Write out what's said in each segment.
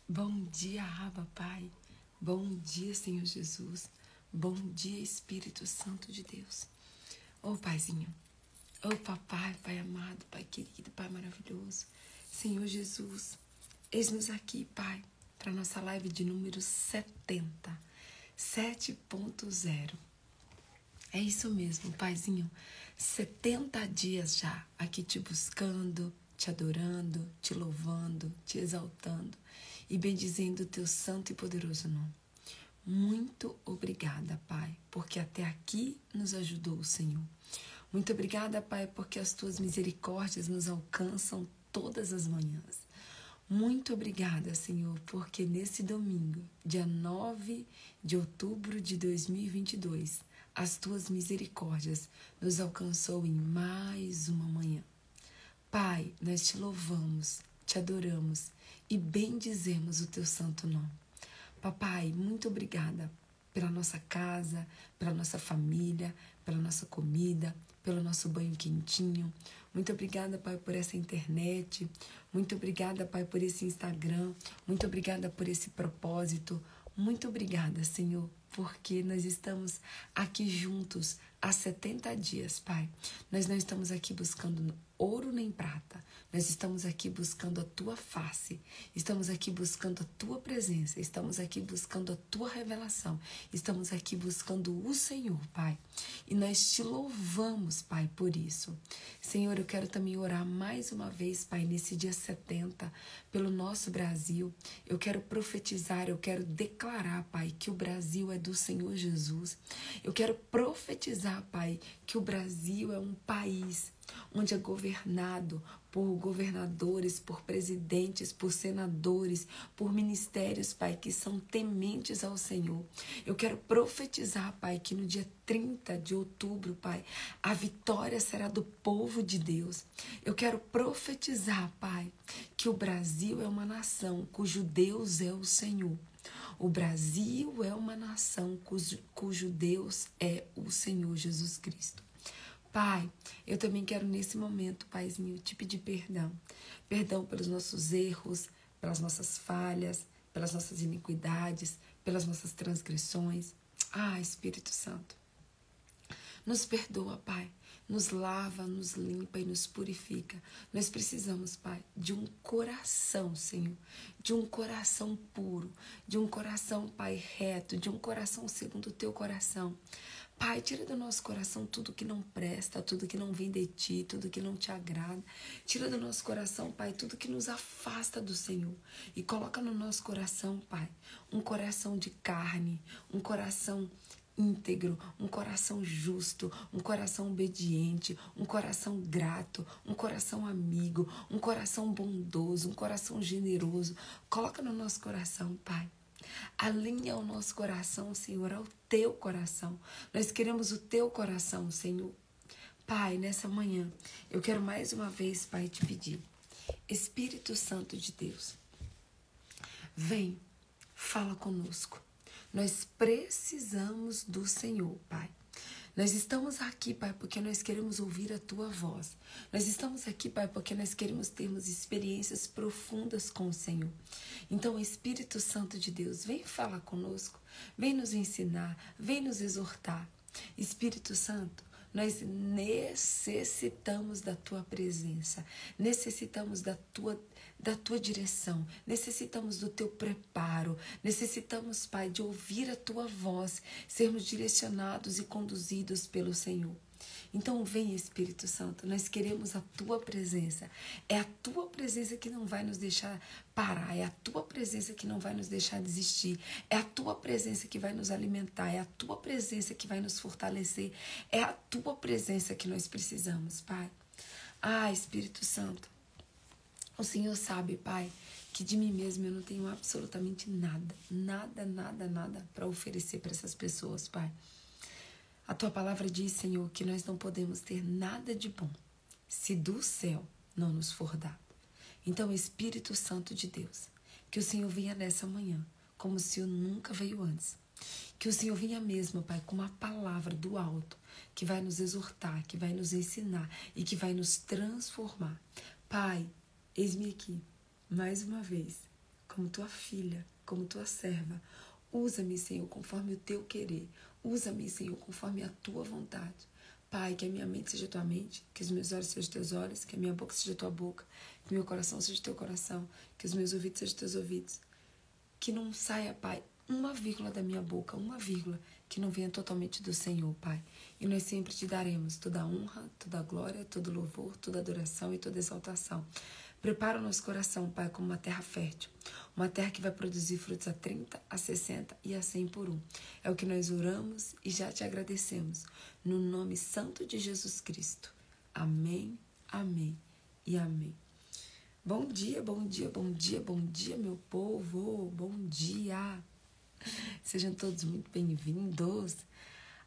Bom dia, Abba, Pai. Bom dia, Senhor Jesus. Bom dia, Espírito Santo de Deus. Ô, Paizinho. Ô, Papai, Pai amado, Pai querido, Pai maravilhoso. Senhor Jesus, eis-nos aqui, Pai, para nossa live de número 70. 7.0. É isso mesmo, Paizinho. 70 dias já aqui te buscando, te adorando, te louvando, te exaltando e bendizendo o teu santo e poderoso nome. Muito obrigada, Pai, porque até aqui nos ajudou o Senhor. Muito obrigada, Pai, porque as tuas misericórdias nos alcançam todas as manhãs. Muito obrigada, Senhor, porque nesse domingo, dia 9 de outubro de 2022, as tuas misericórdias nos alcançou em mais uma manhã. Pai, nós te louvamos, te adoramos e bendizemos o teu santo nome. Papai, muito obrigada pela nossa casa, pela nossa família, pela nossa comida, pelo nosso banho quentinho. Muito obrigada, Pai, por essa internet. Muito obrigada, Pai, por esse Instagram. Muito obrigada por esse propósito. Muito obrigada, Senhor, porque nós estamos aqui juntos há 70 dias, Pai. Nós não estamos aqui buscando ouro nem prata. Nós estamos aqui buscando a tua face. Estamos aqui buscando a tua presença. Estamos aqui buscando a tua revelação. Estamos aqui buscando o Senhor, Pai. E nós te louvamos, Pai, por isso. Senhor, eu quero também orar mais uma vez, Pai, nesse dia 70, pelo nosso Brasil. Eu quero profetizar, eu quero declarar, Pai, que o Brasil é do Senhor Jesus. Eu quero profetizar, Pai, que o Brasil é um país onde é governado por governadores, por presidentes, por senadores, por ministérios, Pai, que são tementes ao Senhor. Eu quero profetizar, Pai, que no dia 30 de outubro, Pai, a vitória será do povo de Deus. Eu quero profetizar, Pai, que o Brasil é uma nação cujo Deus é o Senhor. O Brasil é uma nação cujo Deus é o Senhor Jesus Cristo. Pai, eu também quero nesse momento, Paizinho, te pedir perdão. Perdão pelos nossos erros, pelas nossas falhas, pelas nossas iniquidades, pelas nossas transgressões. Espírito Santo, nos perdoa, Pai. Nos lava, nos limpa e nos purifica. Nós precisamos, Pai, de um coração, Senhor. De um coração puro. De um coração, Pai, reto. De um coração segundo o teu coração. Pai, tira do nosso coração tudo que não presta, tudo que não vem de Ti, tudo que não Te agrada. Tira do nosso coração, Pai, tudo que nos afasta do Senhor. E coloca no nosso coração, Pai, um coração de carne, um coração íntegro, um coração justo, um coração obediente, um coração grato, um coração amigo, um coração bondoso, um coração generoso. Coloca no nosso coração, Pai. Alinha o nosso coração, Senhor, ao teu coração. Nós queremos o teu coração, Senhor. Pai, nessa manhã, eu quero mais uma vez, Pai, te pedir. Espírito Santo de Deus, vem, fala conosco. Nós precisamos do Senhor, Pai. Nós estamos aqui, Pai, porque nós queremos ouvir a Tua voz. Nós estamos aqui, Pai, porque nós queremos termos experiências profundas com o Senhor. Então, Espírito Santo de Deus, vem falar conosco, vem nos ensinar, vem nos exortar. Espírito Santo, nós necessitamos da Tua presença, necessitamos da Tua direção, necessitamos do Teu preparo, necessitamos, Pai, de ouvir a Tua voz, sermos direcionados e conduzidos pelo Senhor. Então vem, Espírito Santo, nós queremos a Tua presença. É a Tua presença que não vai nos deixar parar, é a Tua presença que não vai nos deixar desistir, é a Tua presença que vai nos alimentar, é a Tua presença que vai nos fortalecer, é a Tua presença que nós precisamos, Pai. Espírito Santo, o Senhor sabe, Pai, que de mim mesmo eu não tenho absolutamente nada para oferecer para essas pessoas, Pai. A Tua palavra diz, Senhor, que nós não podemos ter nada de bom se do céu não nos for dado. Então, Espírito Santo de Deus, que o Senhor venha nessa manhã, como o Senhor nunca veio antes. Que o Senhor venha mesmo, Pai, com uma palavra do alto, que vai nos exortar, que vai nos ensinar e que vai nos transformar. Pai, eis-me aqui, mais uma vez, como tua filha, como tua serva. Usa-me, Senhor, conforme o teu querer. Usa-me, Senhor, conforme a tua vontade. Pai, que a minha mente seja tua mente, que os meus olhos sejam teus olhos, que a minha boca seja tua boca, que o meu coração seja teu coração, que os meus ouvidos sejam teus ouvidos. Que não saia, Pai, uma vírgula da minha boca, uma vírgula, que não venha totalmente do Senhor, Pai. E nós sempre te daremos toda a honra, toda a glória, todo louvor, toda adoração e toda exaltação. Prepara o nosso coração, Pai, como uma terra fértil. Uma terra que vai produzir frutos a 30, a 60 e a 100 por um. É o que nós oramos e já te agradecemos. No nome santo de Jesus Cristo. Amém, amém e amém. Bom dia, bom dia, bom dia, bom dia, meu povo. Bom dia. Sejam todos muito bem-vindos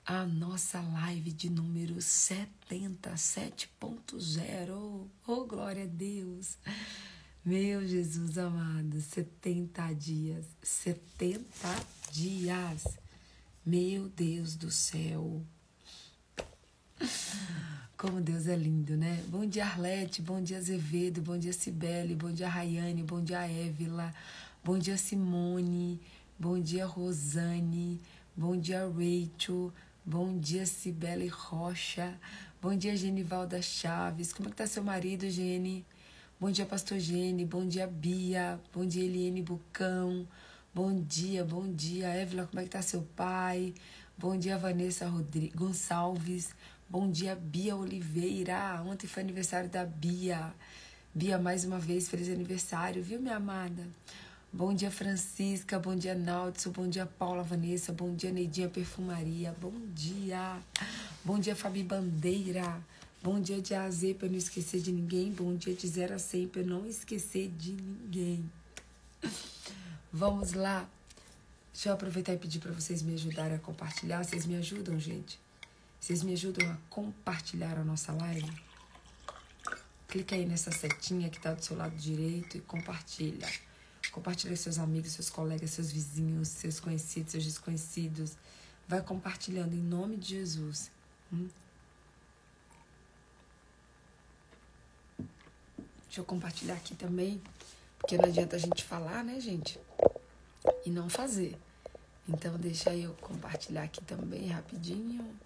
à nossa live de número 77.0. Oh, glória a Deus. Meu Jesus amado, 70 dias, 70 dias. Meu Deus do céu. Como Deus é lindo, né? Bom dia, Arlete, bom dia, Azevedo, bom dia, Cibele, bom dia, Rayane, bom dia, Évila, bom dia, Simone, bom dia, Rosane, bom dia, Rachel, bom dia, Cibele Rocha, bom dia, Genivalda Chaves, como é que tá seu marido, Gene? Bom dia, Pastor Gene, bom dia, Bia, bom dia, Eliane Bucão, bom dia, Évila, como é que tá seu pai? Bom dia, Vanessa Gonçalves. Bom dia, Bia Oliveira. Ontem foi aniversário da Bia. Bia, mais uma vez, feliz aniversário, viu, minha amada? Bom dia, Francisca. Bom dia, Naudson. Bom dia, Paula Vanessa. Bom dia, Neidinha Perfumaria. Bom dia. Bom dia, Fabi Bandeira. Bom dia, de A a Z, para eu não esquecer de ninguém. Bom dia, de 0 a 100, para eu não esquecer de ninguém. Vamos lá. Deixa eu aproveitar e pedir para vocês me ajudarem a compartilhar. Vocês me ajudam, gente? Vocês me ajudam a compartilhar a nossa live? Clica aí nessa setinha que está do seu lado direito e compartilha. Compartilha com seus amigos, seus colegas, seus vizinhos, seus conhecidos, seus desconhecidos. Vai compartilhando em nome de Jesus. Deixa eu compartilhar aqui também, porque não adianta a gente falar, né, gente? E não fazer. Então, deixa eu compartilhar aqui também rapidinho.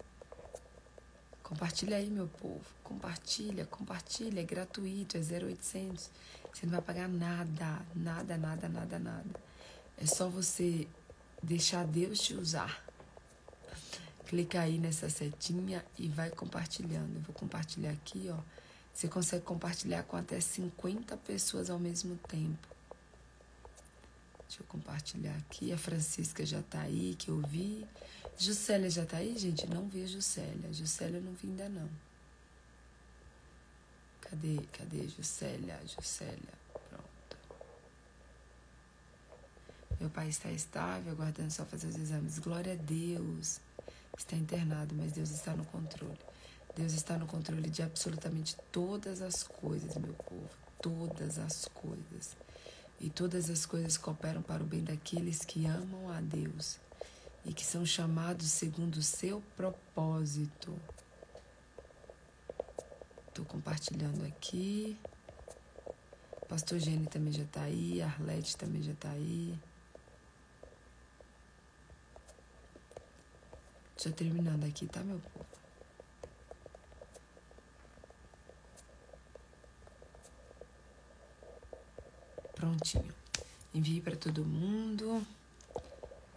Compartilha aí, meu povo. Compartilha. É gratuito, é 0800. Você não vai pagar nada. É só você deixar Deus te usar. Clica aí nessa setinha e vai compartilhando. Eu vou compartilhar aqui, ó. Você consegue compartilhar com até 50 pessoas ao mesmo tempo. Deixa eu compartilhar aqui. A Francisca já tá aí, que eu vi. Juscelia já tá aí, gente? Não vi a Juscelia. Juscelia eu não vi ainda, não. Cadê Juscelia? Pronto. Meu pai está estável, aguardando só fazer os exames. Glória a Deus. Está internado, mas Deus está no controle. Deus está no controle de absolutamente todas as coisas, meu povo. Todas as coisas. E todas as coisas cooperam para o bem daqueles que amam a Deus e que são chamados segundo o seu propósito. Estou compartilhando aqui. Pastor Gene também já está aí. Arlete também já está aí. Já terminando aqui, tá, meu povo? Prontinho. Enviei para todo mundo.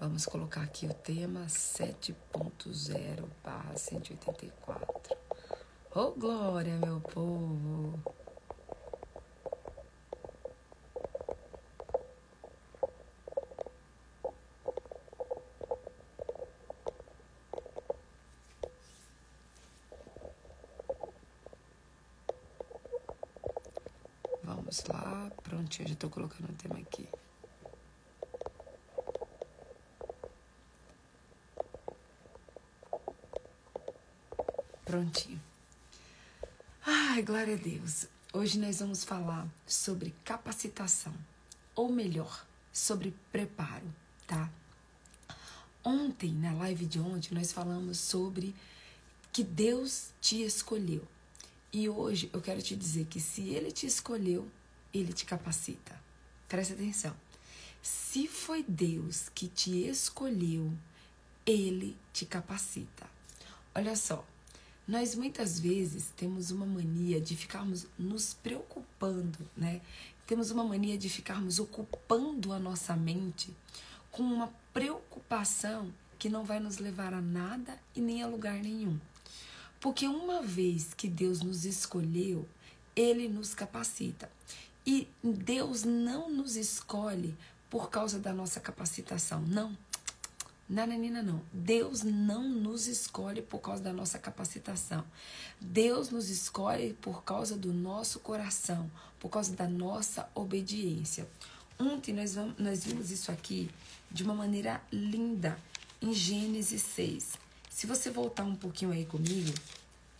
Vamos colocar aqui o tema 7.0/184. Oh, glória, meu povo! Vamos lá. Prontinho, eu já estou colocando o tema aqui. Prontinho. Ai, glória a Deus. Hoje nós vamos falar sobre capacitação, ou melhor, sobre preparo, tá? Ontem, na live de ontem, nós falamos sobre que Deus te escolheu. E hoje eu quero te dizer que se Ele te escolheu, Ele te capacita. Presta atenção. Se foi Deus que te escolheu, Ele te capacita. Olha só, nós muitas vezes temos uma mania de ficarmos nos preocupando, né? Temos uma mania de ficarmos ocupando a nossa mente com uma preocupação que não vai nos levar a nada e nem a lugar nenhum. Porque uma vez que Deus nos escolheu, Ele nos capacita. E Deus não nos escolhe por causa da nossa capacitação. Não. Nananina, não. Deus não nos escolhe por causa da nossa capacitação. Deus nos escolhe por causa do nosso coração, por causa da nossa obediência. Ontem nós vimos isso aqui de uma maneira linda em Gênesis 6. Se você voltar um pouquinho aí comigo,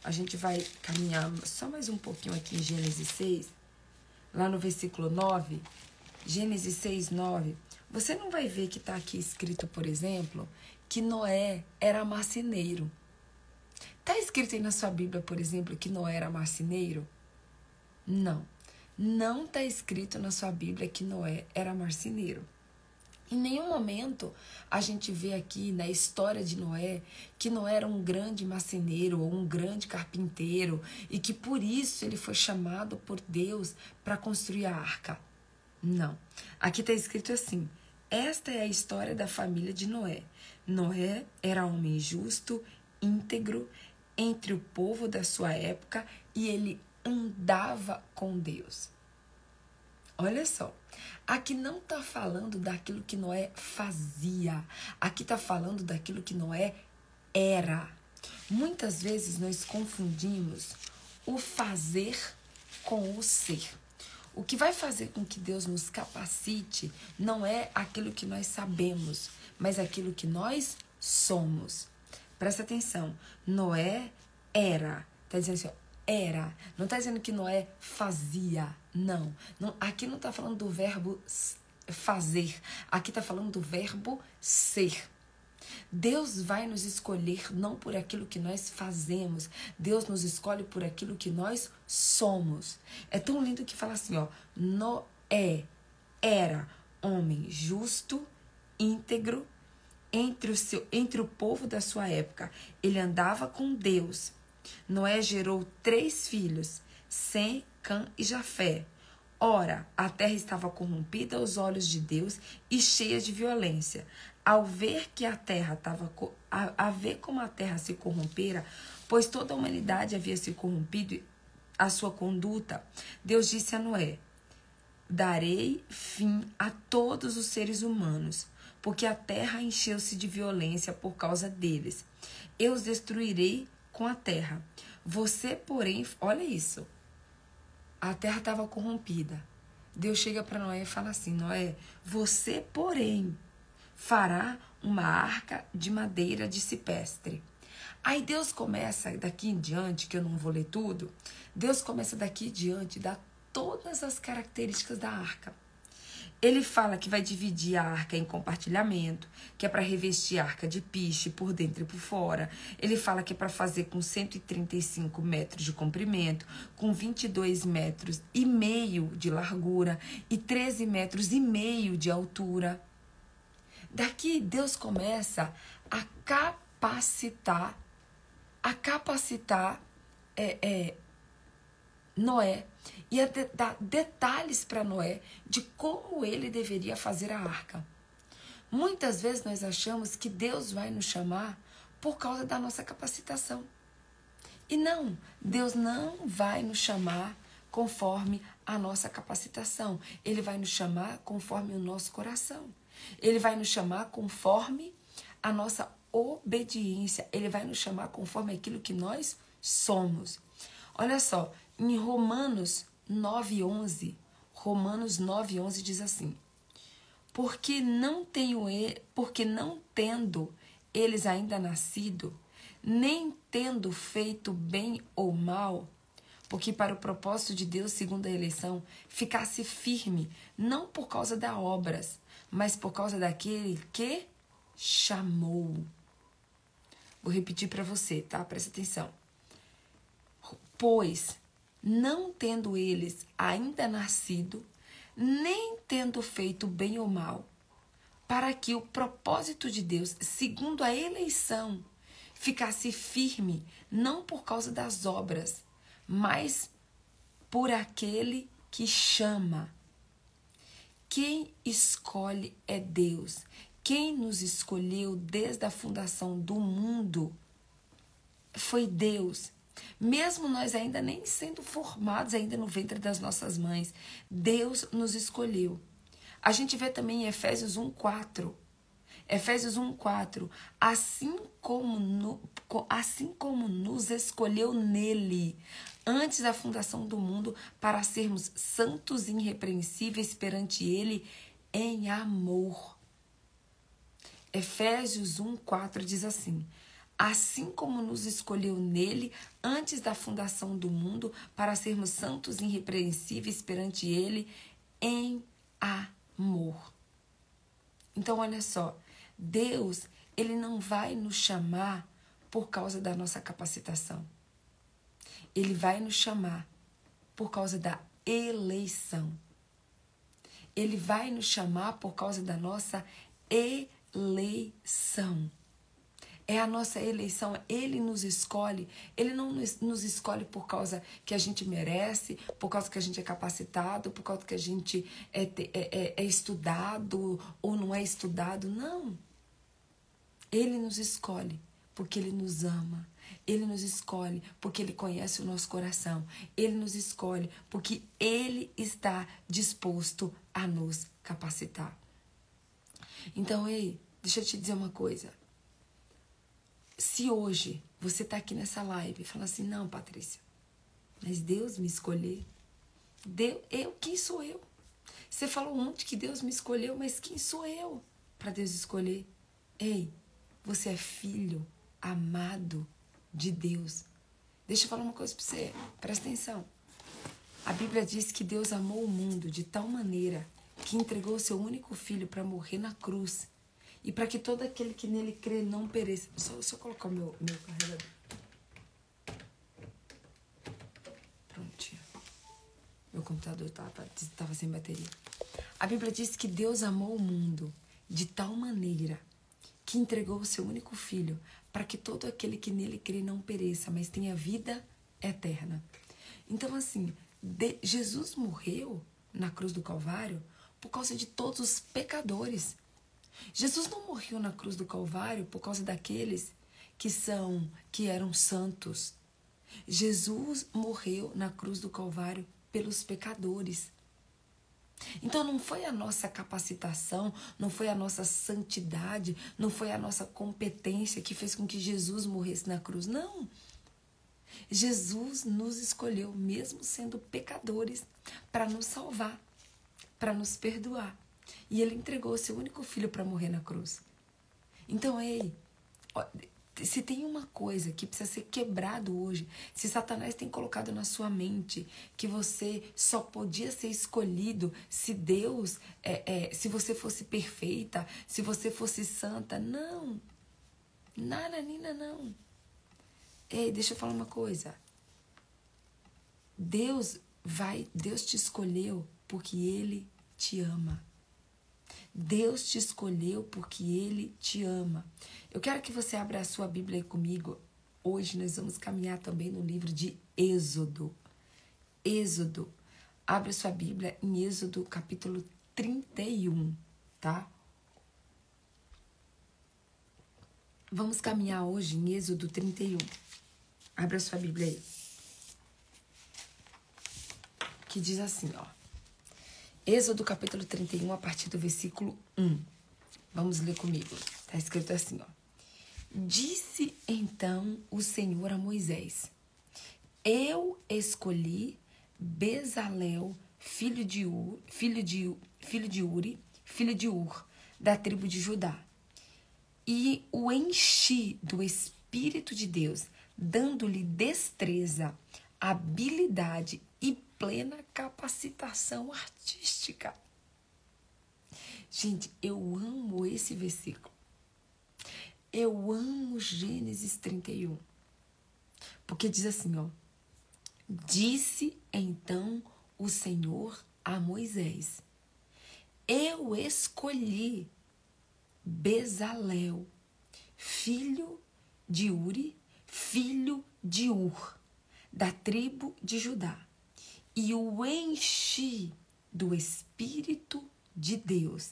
a gente vai caminhar só mais um pouquinho aqui em Gênesis 6, lá no versículo 9, Gênesis 6, 9, você não vai ver que está aqui escrito, por exemplo, que Noé era marceneiro. Está escrito aí na sua Bíblia, por exemplo, que Noé era marceneiro? Não. Não está escrito na sua Bíblia que Noé era marceneiro. Em nenhum momento a gente vê aqui na história de Noé que Noé era um grande marceneiro ou um grande carpinteiro e que por isso ele foi chamado por Deus para construir a arca. Não. Aqui está escrito assim: esta é a história da família de Noé. Noé era homem justo, íntegro, entre o povo da sua época e ele andava com Deus. Olha só, aqui não está falando daquilo que Noé fazia, aqui está falando daquilo que Noé era. Muitas vezes nós confundimos o fazer com o ser. O que vai fazer com que Deus nos capacite não é aquilo que nós sabemos, mas aquilo que nós somos. Presta atenção, Noé era, está dizendo assim, era. Não está dizendo que Noé fazia, não. Aqui não está falando do verbo fazer, aqui está falando do verbo ser. Deus vai nos escolher não por aquilo que nós fazemos, Deus nos escolhe por aquilo que nós somos. É tão lindo que fala assim, ó, Noé era homem justo, íntegro, entre o povo da sua época. Ele andava com Deus. Noé gerou 3 filhos, Sem, Cã e Jafé. Ora, a terra estava corrompida aos olhos de Deus e cheia de violência. Ao ver que a ver como a terra se corrompera, pois toda a humanidade havia se corrompido a sua conduta, Deus disse a Noé: darei fim a todos os seres humanos, porque a terra encheu-se de violência por causa deles. Eu os destruirei com a terra. Você, porém, olha isso. A terra estava corrompida. Deus chega para Noé e fala assim: Noé, você, porém, fará uma arca de madeira de cipestre. Aí Deus começa daqui em diante, que eu não vou ler tudo, Deus começa daqui em diante a dar todas as características da arca. Ele fala que vai dividir a arca em compartilhamento, que é para revestir a arca de piche por dentro e por fora. Ele fala que é para fazer com 135 metros de comprimento, com 22 metros e meio de largura e 13 metros e meio de altura. Daqui Deus começa a capacitar Noé e a dar detalhes para Noé de como ele deveria fazer a arca. Muitas vezes nós achamos que Deus vai nos chamar por causa da nossa capacitação. E não, Deus não vai nos chamar conforme a nossa capacitação. Ele vai nos chamar conforme o nosso coração. Ele vai nos chamar conforme a nossa obediência. Ele vai nos chamar conforme aquilo que nós somos. Olha só, em Romanos 9:11, Romanos 9:11 diz assim: porque não tendo eles ainda nascido, nem tendo feito bem ou mal, porque para o propósito de Deus, segundo a eleição, ficasse firme, não por causa das obras, mas por causa daquele que chamou. Vou repetir para você, tá? Presta atenção. Pois, não tendo eles ainda nascido, nem tendo feito bem ou mal, para que o propósito de Deus, segundo a eleição, ficasse firme, não por causa das obras, mas por aquele que chama. Quem escolhe é Deus. Quem nos escolheu desde a fundação do mundo foi Deus. Mesmo nós ainda nem sendo formados ainda no ventre das nossas mães, Deus nos escolheu. A gente vê também em Efésios 1:4. Efésios 1:4. Assim como nos escolheu nele, antes da fundação do mundo, para sermos santos e irrepreensíveis perante ele em amor. Efésios 1:4 diz assim: assim como nos escolheu nele antes da fundação do mundo, para sermos santos e irrepreensíveis perante ele em amor. Então, olha só, Deus, ele não vai nos chamar por causa da nossa capacitação. Ele vai nos chamar por causa da eleição. Ele vai nos chamar por causa da nossa eleição. É a nossa eleição, ele nos escolhe. Ele não nos escolhe por causa que a gente merece, por causa que a gente é capacitado, por causa que a gente é estudado ou não é estudado. Não. Ele nos escolhe porque ele nos ama. Ele nos escolhe porque ele conhece o nosso coração. Ele nos escolhe porque ele está disposto a nos capacitar. Então, ei, deixa eu te dizer uma coisa. Se hoje você está aqui nessa live e fala assim, não, Patrícia, mas Deus me escolheu. Quem sou eu? Você falou ontem que Deus me escolheu, mas quem sou eu para Deus escolher? Ei, você é filho amado de Deus. Deixa eu falar uma coisa para você, presta atenção. A Bíblia diz que Deus amou o mundo de tal maneira que entregou o seu único filho para morrer na cruz. E para que todo aquele que nele crê não pereça. Só colocar o meu carregador. Prontinho. Meu computador estava sem bateria. A Bíblia diz que Deus amou o mundo de tal maneira que entregou o seu único filho para que todo aquele que nele crê não pereça, mas tenha vida eterna. Então, assim, Jesus morreu na cruz do Calvário por causa de todos os pecadores. Jesus não morreu na cruz do Calvário por causa daqueles que eram santos. Jesus morreu na cruz do Calvário pelos pecadores. Então não foi a nossa capacitação, não foi a nossa santidade, não foi a nossa competência que fez com que Jesus morresse na cruz. Não. Jesus nos escolheu, mesmo sendo pecadores, para nos salvar, para nos perdoar. E ele entregou o seu único filho para morrer na cruz. Então, ei, se tem uma coisa que precisa ser quebrado hoje, se Satanás tem colocado na sua mente que você só podia ser escolhido se Deus, se você fosse perfeita, se você fosse santa, não. Nada, Nina, não. Ei, deixa eu falar uma coisa. Deus te escolheu porque ele te ama. Deus te escolheu porque ele te ama. Eu quero que você abra a sua Bíblia aí comigo. Hoje nós vamos caminhar também no livro de Êxodo. Êxodo. Abre a sua Bíblia em Êxodo capítulo 31, tá? Vamos caminhar hoje em Êxodo 31. Abre a sua Bíblia aí. Que diz assim, ó. Êxodo capítulo 31, a partir do versículo 1. Vamos ler comigo. Está escrito assim, ó. Disse então o Senhor a Moisés: eu escolhi Bezalel, filho de Uri, filho de Ur, da tribo de Judá, e o enchi do Espírito de Deus, dando-lhe destreza, habilidade e plena capacitação artística. Gente, eu amo esse versículo. Eu amo Gênesis 31. Porque diz assim, ó. Disse então o Senhor a Moisés. eu escolhi Bezalel, filho de Uri, filho de Ur, da tribo de Judá, e o enchi do Espírito de Deus,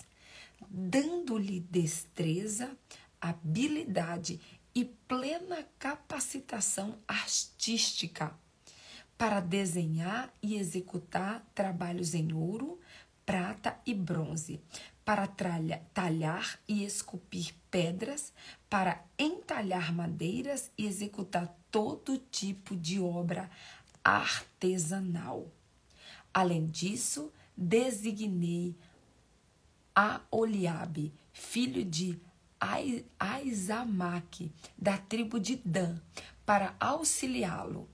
dando-lhe destreza, habilidade e plena capacitação artística para desenhar e executar trabalhos em ouro, prata e bronze, para talhar e esculpir pedras, para entalhar madeiras e executar todo tipo de obra artesanal. Além disso, designei a Oliabe, filho de Aizamaque, da tribo de Dan, para auxiliá-lo.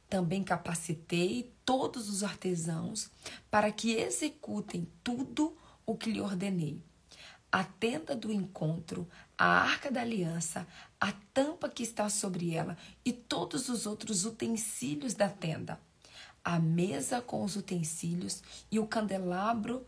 Também capacitei todos os artesãos para que executem tudo o que lhe ordenei. A tenda do encontro, a arca da aliança, a tampa que está sobre ela e todos os outros utensílios da tenda. A mesa com os utensílios e o candelabro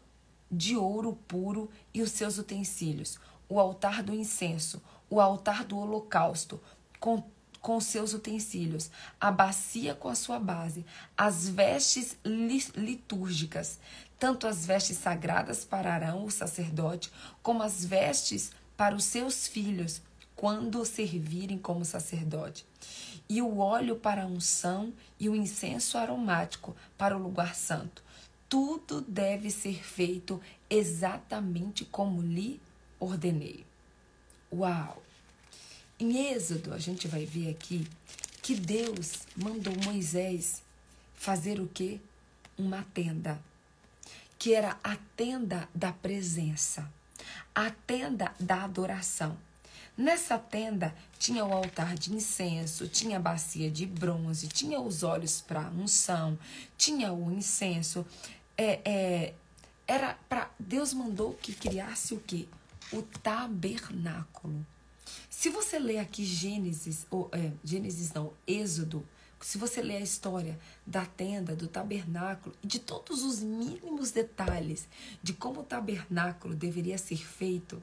de ouro puro e os seus utensílios. O altar do incenso, o altar do holocausto, com seus utensílios, a bacia com a sua base, as vestes litúrgicas, tanto as vestes sagradas para Arão, o sacerdote, como as vestes para os seus filhos, quando servirem como sacerdote, e o óleo para a unção e o incenso aromático para o lugar santo. Tudo deve ser feito exatamente como lhe ordenei. Uau! Em Êxodo, a gente vai ver aqui que Deus mandou Moisés fazer o quê? Uma tenda, que era a tenda da presença, a tenda da adoração. Nessa tenda tinha o altar de incenso, tinha a bacia de bronze, tinha os óleos para unção, tinha o incenso. Era para Deus mandou que criasse o quê? O tabernáculo. Se você ler aqui Êxodo, se você ler a história da tenda, do tabernáculo e de todos os mínimos detalhes de como o tabernáculo deveria ser feito,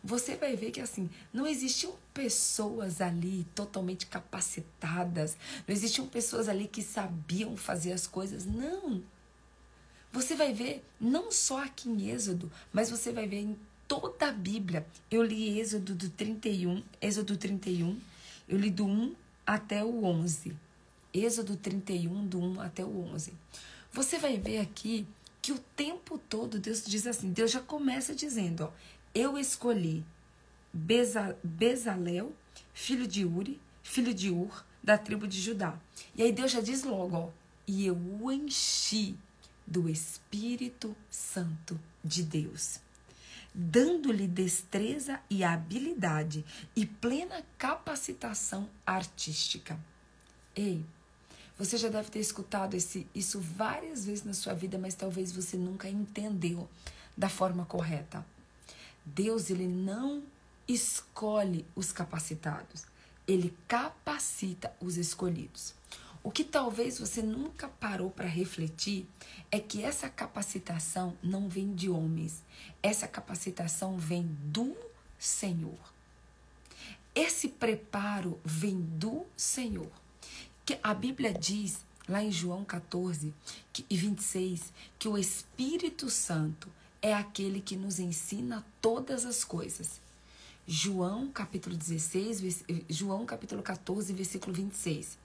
você vai ver que assim, não existiam pessoas ali totalmente capacitadas, não existiam pessoas ali que sabiam fazer as coisas, não. Você vai ver, não só aqui em Êxodo, mas você vai ver em toda a Bíblia. Eu li Êxodo 31, eu li do 1 até o 11. Êxodo 31, do 1 até o 11. Você vai ver aqui que o tempo todo Deus diz assim, Deus já começa dizendo, ó, eu escolhi Bezalel, filho de Uri, filho de Ur, da tribo de Judá. E aí Deus já diz logo, ó, e eu o enchi do Espírito Santo de Deus, dando-lhe destreza e habilidade e plena capacitação artística. Ei, você já deve ter escutado isso várias vezes na sua vida, mas talvez você nunca entendeu da forma correta. Deus, ele não escolhe os capacitados, ele capacita os escolhidos. O que talvez você nunca parou para refletir é que essa capacitação não vem de homens. Essa capacitação vem do Senhor. Esse preparo vem do Senhor. Que a Bíblia diz, lá em João 14 e 26, que o Espírito Santo é aquele que nos ensina todas as coisas. João capítulo 14, versículo 26.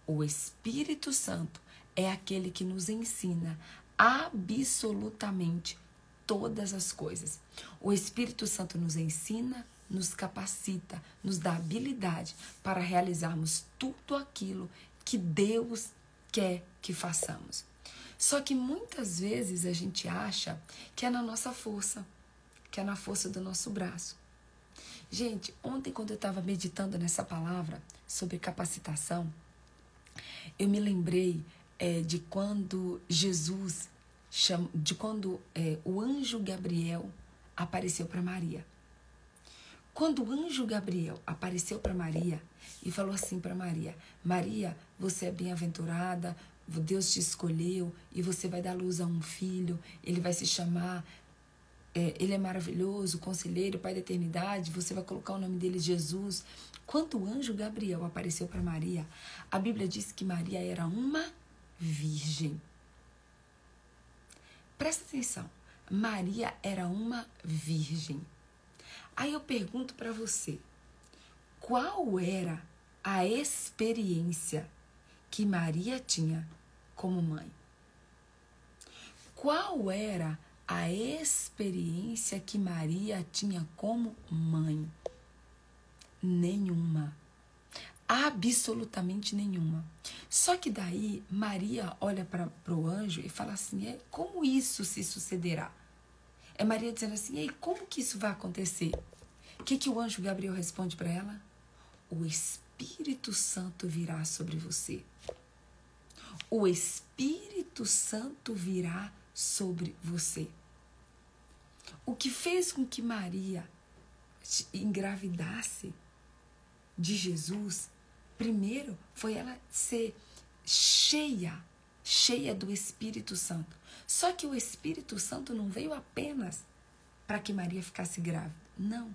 O Espírito Santo é aquele que nos ensina absolutamente todas as coisas. O Espírito Santo nos ensina, nos capacita, nos dá habilidade para realizarmos tudo aquilo que Deus quer que façamos. Só que muitas vezes a gente acha que é na nossa força, que é na força do nosso braço. Gente, ontem quando eu estava meditando nessa palavra sobre capacitação, eu me lembrei de quando o anjo Gabriel apareceu para Maria. Quando o anjo Gabriel apareceu para Maria e falou assim para Maria, Maria, você é bem-aventurada, Deus te escolheu e você vai dar luz a um filho, ele vai se chamar Ele é maravilhoso, conselheiro, Pai da eternidade, você vai colocar o nome dele Jesus. Quando o anjo Gabriel apareceu para Maria, a Bíblia diz que Maria era uma virgem. Presta atenção, Maria era uma virgem. Aí eu pergunto para você, qual era a experiência que Maria tinha como mãe? Qual era a experiência que Maria tinha como mãe? Nenhuma. Absolutamente nenhuma. Só que daí Maria olha para o anjo e fala assim, como isso se sucederá? É Maria dizendo assim, como que isso vai acontecer? O que o anjo Gabriel responde para ela? O Espírito Santo virá sobre você. O Espírito Santo virá sobre você. O que fez com que Maria engravidasse de Jesus, primeiro foi ela ser cheia do Espírito Santo. Só que o Espírito Santo não veio apenas para que Maria ficasse grávida. Não.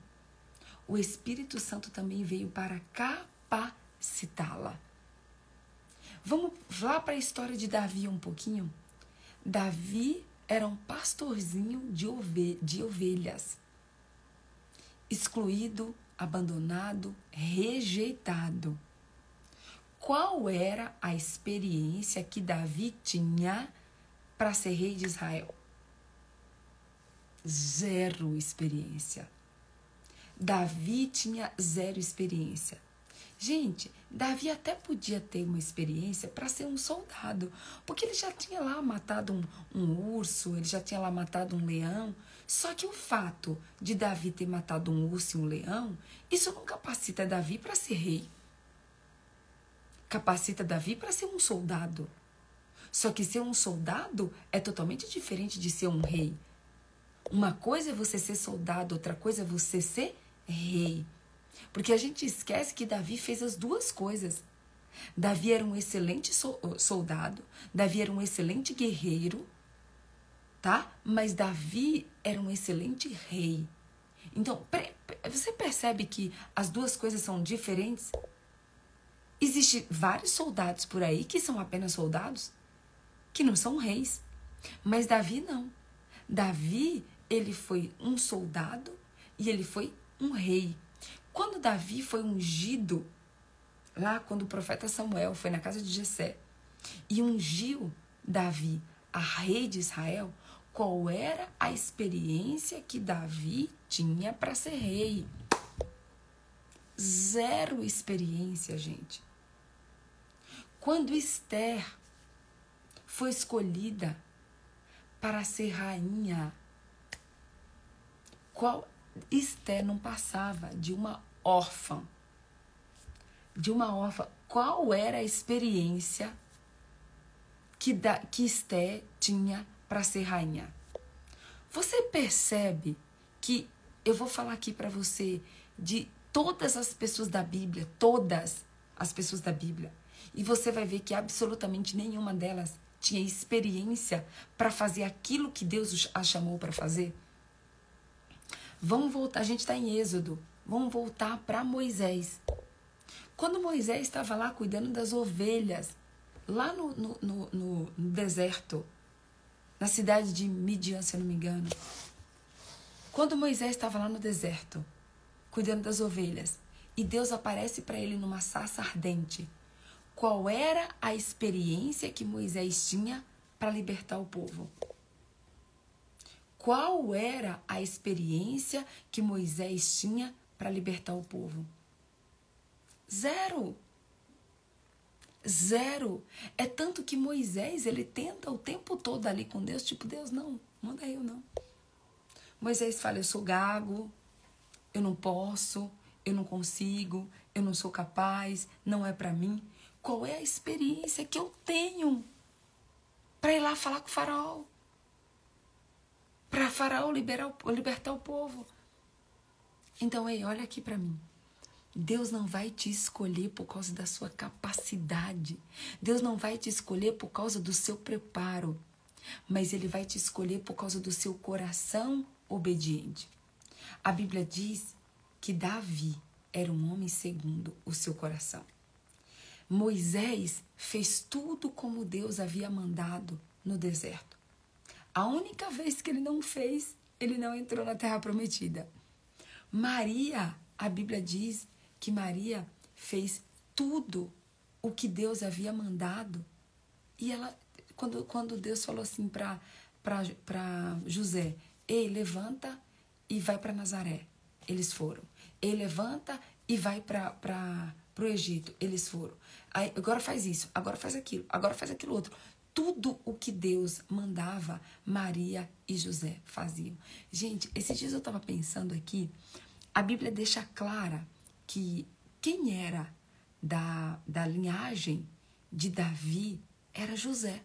O Espírito Santo também veio para capacitá-la. Vamos lá para a história de Davi um pouquinho. Davi era um pastorzinho de ovelhas. Excluído, abandonado, rejeitado. Qual era a experiência que Davi tinha para ser rei de Israel? Zero experiência. Davi tinha zero experiência. Gente, Davi até podia ter uma experiência para ser um soldado, porque ele já tinha lá matado um urso, ele já tinha lá matado um leão. Só que o fato de Davi ter matado um urso e um leão, isso não capacita Davi para ser rei. Capacita Davi para ser um soldado. Só que ser um soldado é totalmente diferente de ser um rei. Uma coisa é você ser soldado, outra coisa é você ser rei. Porque a gente esquece que Davi fez as duas coisas. Davi era um excelente soldado, Davi era um excelente guerreiro, tá? Mas Davi era um excelente rei. Então, você percebe que as duas coisas são diferentes? Existem vários soldados por aí que são apenas soldados, que não são reis. Mas Davi não. Davi, ele foi um soldado e ele foi um rei. Quando Davi foi ungido, lá quando o profeta Samuel foi na casa de Jessé e ungiu Davi a rei de Israel, qual era a experiência que Davi tinha para ser rei? Zero experiência, gente. Quando Esther foi escolhida para ser rainha, Esther não passava de uma órfã. Qual era a experiência que Esther tinha para ser rainha? Você percebe que eu vou falar aqui para você de todas as pessoas da Bíblia, todas as pessoas da Bíblia, e você vai ver que absolutamente nenhuma delas tinha experiência para fazer aquilo que Deus a chamou para fazer? Vamos voltar, a gente está em Êxodo, vamos voltar para Moisés. Quando Moisés estava lá cuidando das ovelhas, lá no deserto, na cidade de Midian, se eu não me engano. Quando Moisés estava lá no deserto, cuidando das ovelhas, e Deus aparece para ele numa sarça ardente, qual era a experiência que Moisés tinha para libertar o povo? Qual era a experiência que Moisés tinha para libertar o povo? Zero. Zero. É tanto que Moisés, ele tenta o tempo todo ali com Deus, tipo, Deus, não, manda eu não. Moisés fala, eu sou gago, eu não posso, eu não consigo, eu não sou capaz, não é para mim. Qual é a experiência que eu tenho para ir lá falar com o faraó? Para Faraó libertar o povo. Então, olha aqui para mim. Deus não vai te escolher por causa da sua capacidade. Deus não vai te escolher por causa do seu preparo. Mas Ele vai te escolher por causa do seu coração obediente. A Bíblia diz que Davi era um homem segundo o seu coração. Moisés fez tudo como Deus havia mandado no deserto. A única vez que ele não fez, ele não entrou na terra prometida. Maria, a Bíblia diz que Maria fez tudo o que Deus havia mandado. E ela, quando Deus falou assim para José, ei, levanta e vai para Nazaré. Eles foram. Ei, levanta e vai para o Egito. Eles foram. Aí, agora faz isso, agora faz aquilo outro. Tudo o que Deus mandava, Maria e José faziam. Gente, esses dias eu estava pensando aqui, a Bíblia deixa clara que quem era da linhagem de Davi era José.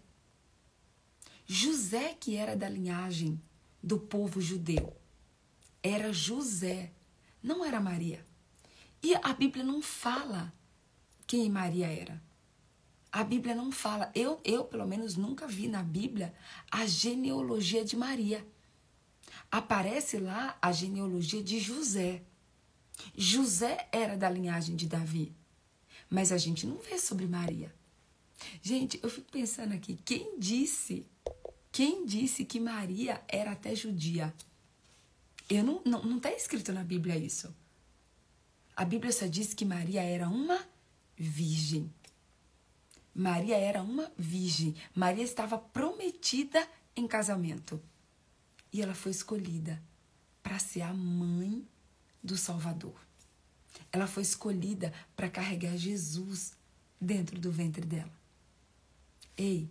José que era da linhagem do povo judeu. Era José, não era Maria. E a Bíblia não fala quem Maria era. A Bíblia não fala. Eu pelo menos, nunca vi na Bíblia a genealogia de Maria. Aparece lá a genealogia de José. José era da linhagem de Davi. Mas a gente não vê sobre Maria. Gente, eu fico pensando aqui, quem disse que Maria era até judia? Não está escrito na Bíblia isso. A Bíblia só diz que Maria era uma virgem. Maria era uma virgem. Maria estava prometida em casamento. E ela foi escolhida para ser a mãe do Salvador. Ela foi escolhida para carregar Jesus dentro do ventre dela. Ei,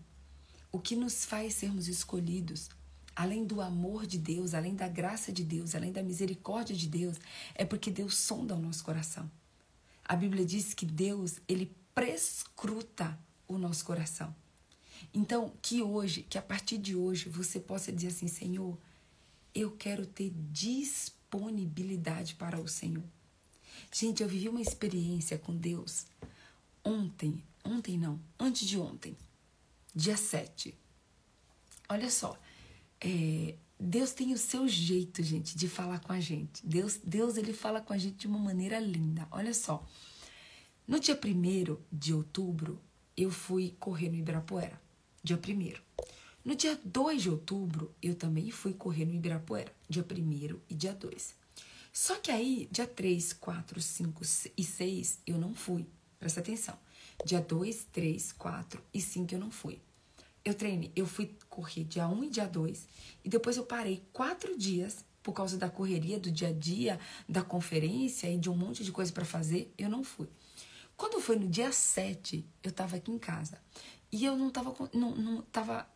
o que nos faz sermos escolhidos, além do amor de Deus, além da graça de Deus, além da misericórdia de Deus, é porque Deus sonda o nosso coração. A Bíblia diz que Deus, ele prescruta o nosso coração. Então, que a partir de hoje, você possa dizer assim, Senhor, eu quero ter disponibilidade para o Senhor. Gente, eu vivi uma experiência com Deus antes de ontem, dia 7. Olha só, Deus tem o seu jeito, gente, de falar com a gente. Deus ele fala com a gente de uma maneira linda. Olha só, no dia 1º de outubro, eu fui correr no Ibirapuera, dia 1º. No dia 2 de outubro, eu também fui correr no Ibirapuera, dia 1º e dia 2. Só que aí, dia 3, 4, 5 e 6, eu não fui. Presta atenção. Dia 2, 3, 4 e 5 eu não fui. Eu fui correr dia 1 e dia 2, e depois eu parei 4 dias, por causa da correria do dia a dia, da conferência e de um monte de coisa para fazer, eu não fui. Quando foi no dia 7, eu tava aqui em casa. E eu não tava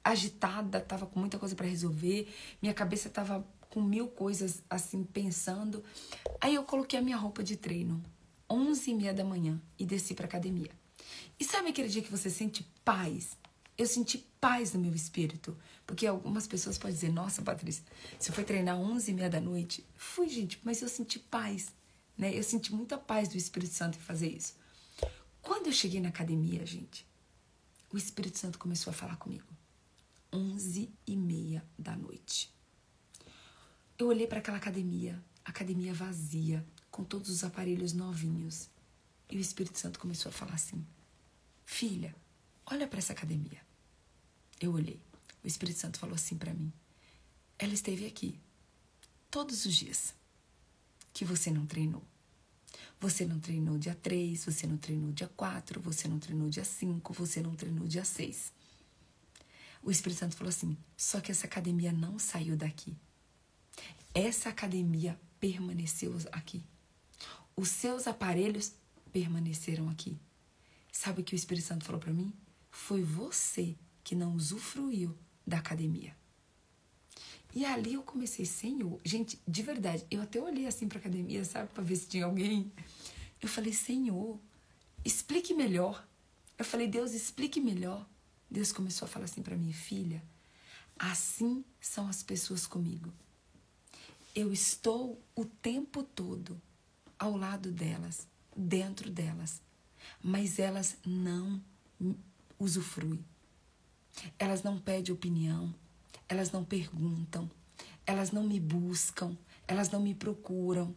agitada, tava com muita coisa para resolver. Minha cabeça tava com 1000 coisas assim, pensando. Aí eu coloquei a minha roupa de treino, 11h30 da manhã, e desci pra academia. E sabe aquele dia que você sente paz? Eu senti paz no meu espírito. Porque algumas pessoas podem dizer, nossa, Patrícia, você foi treinar 11h30 da noite? Fui, gente, mas eu senti paz. Né? Eu senti muita paz do Espírito Santo em fazer isso. Quando eu cheguei na academia, gente, o Espírito Santo começou a falar comigo. 11h30 da noite. Eu olhei para aquela academia vazia, com todos os aparelhos novinhos. E o Espírito Santo começou a falar assim, filha, olha para essa academia. Eu olhei. O Espírito Santo falou assim para mim, ela esteve aqui todos os dias que você não treinou. Você não treinou dia 3, você não treinou dia 4, você não treinou dia 5, você não treinou dia 6. O Espírito Santo falou assim, só que essa academia não saiu daqui. Essa academia permaneceu aqui. Os seus aparelhos permaneceram aqui. Sabe o que o Espírito Santo falou para mim? Foi você que não usufruiu da academia. E ali eu comecei, Senhor, gente, de verdade, eu até olhei assim pra academia, sabe, pra ver se tinha alguém. Eu falei, Senhor, explique melhor. Eu falei, Deus, explique melhor. Deus começou a falar assim pra mim, filha, assim são as pessoas comigo. Eu estou o tempo todo ao lado delas, dentro delas, mas elas não usufruem. Elas não pedem opinião. Elas não perguntam, elas não me buscam, elas não me procuram.